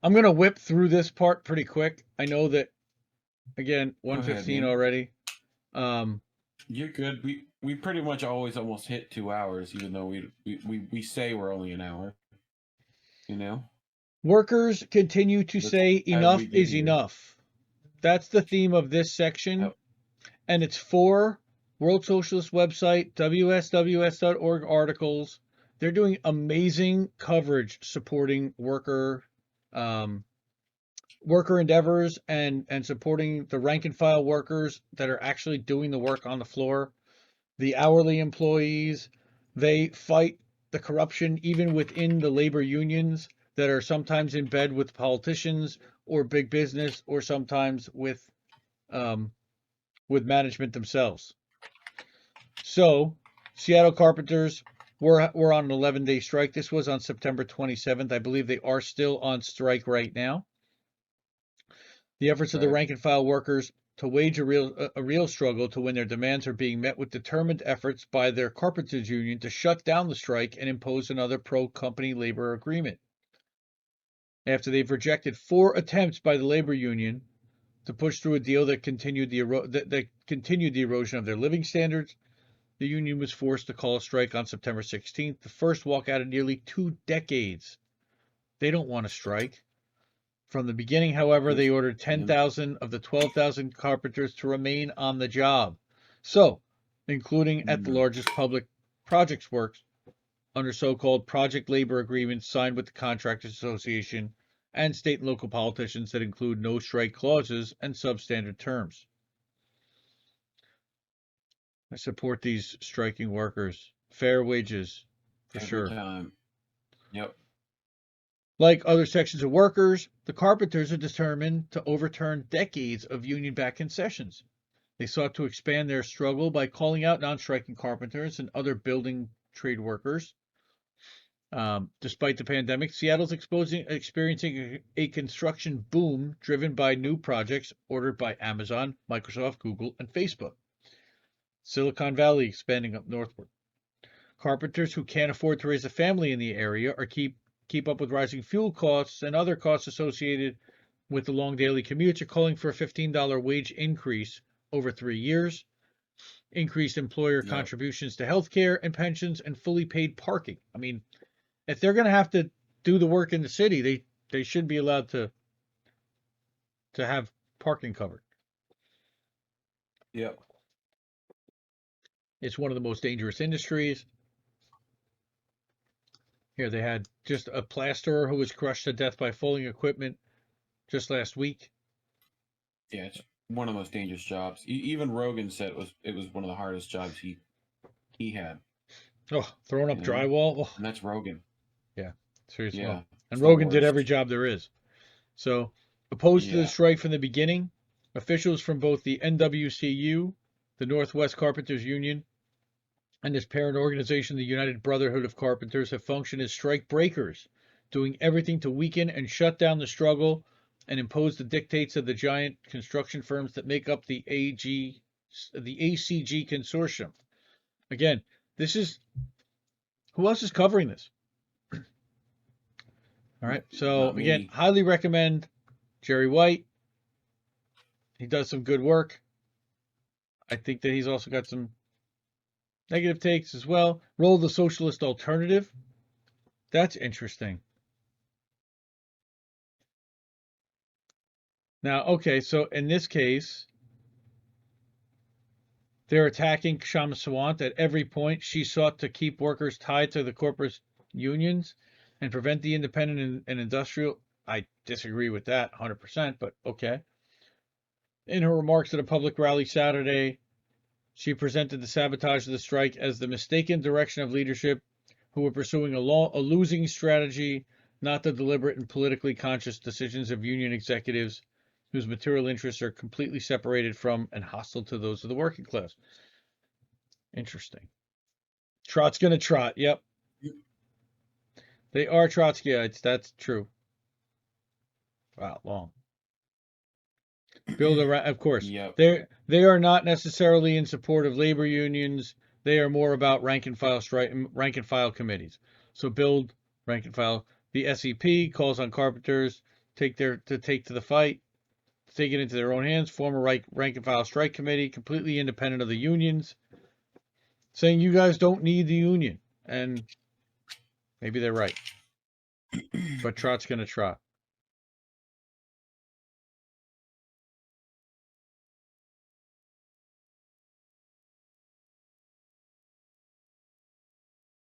I'm gonna whip through this part pretty quick. I know that again, Go ahead, 1:15 man. already. Um, You're good. We pretty much always almost hit 2 hours, even though we say we're only an hour. You know, Workers continue to that's say how we enough get is here. enough. That's the theme of this section, Yep. and it's for World Socialist website, WSWS.org articles. They're doing amazing coverage supporting um, worker endeavors and supporting the rank and file workers that are actually doing the work on the floor. The hourly employees, they fight the corruption even within the labor unions that are sometimes in bed with politicians or big business or sometimes um, with management themselves. So, Seattle Carpenters were on an 11-day strike. This was on September 27th. I believe they are still on strike right now. The efforts of the Right. rank and file workers to wage a real struggle to win their demands are being met with determined efforts by their carpenters union to shut down the strike and impose another pro-company labor agreement. After they've rejected 4 attempts by the labor union to push through a deal that continued the erosion of their living standards, the union was forced to call a strike on September 16th, the first walkout in nearly 2 decades. They don't want to strike. From the beginning, however, Good they for ordered them. 10,000 of the 12,000 carpenters to remain on the job. So, including at the Mm. largest public projects works under so-called project labor agreements signed with the Contractors Association and state and local politicians that include no strike clauses and substandard terms. I support these striking workers. Fair wages, for Every sure. time. Yep. Like other sections of workers, the carpenters are determined to overturn decades of union-backed concessions. They sought to expand their struggle by calling out non-striking carpenters and other building trade workers. Despite the pandemic, Seattle's experiencing a construction boom driven by new projects ordered by Amazon, Microsoft, Google, and Facebook. Silicon Valley expanding up northward. Carpenters who can't afford to raise a family in the area or keep up with rising fuel costs and other costs associated with the long daily commutes are calling for a $15 wage increase over 3 years, increased employer Yep. contributions to health care and pensions, and fully paid parking. I mean, if they're going to have to do the work in the city, they should be allowed to have parking covered. Yep. It's one of the most dangerous industries. Here they had just a plasterer who was crushed to death by falling equipment just last week. Yeah. It's one of the most dangerous jobs. Even Rogan said it was one of the hardest jobs he had. Oh, throwing up You know, drywall. Oh, and that's Rogan. yeah, seriously. Oh. Yeah. And It's the Rogan did every worst. job there is. So, opposed to the Yeah. strike from the beginning, officials from both the NWCU, the Northwest Carpenters Union, and its parent organization, the United Brotherhood of Carpenters, have functioned as strike breakers, doing everything to weaken and shut down the struggle and impose the dictates of the giant construction firms that make up the ACG consortium. Again, this is who else is covering this? All right. So Not again, many. highly recommend Jerry White. He does some good work. I think that he's also got some negative takes as well. Role of the socialist alternative. That's interesting. Now, okay, so in this case, they're attacking Kshama Sawant at every point. She sought to keep workers tied to the corporate unions and prevent the independent and industrial. I disagree with that 100%, but okay. In her remarks at a public rally Saturday, she presented the sabotage of the strike as the mistaken direction of leadership who were pursuing a losing strategy, not the deliberate and politically conscious decisions of union executives whose material interests are completely separated from and hostile to those of the working class. Interesting. Trot's gonna trot. Yep, they are Trotskyites. That's true. Wow, long. Build around. Of course, Yep. they are not necessarily in support of labor unions. They are more about rank and file rank and file committees. So build rank and file. The SEP calls on carpenters take to the fight, take it into their own hands, form a rank and file strike committee, completely independent of the unions, saying you guys don't need the union. And maybe they're right. But Trot's going to trot.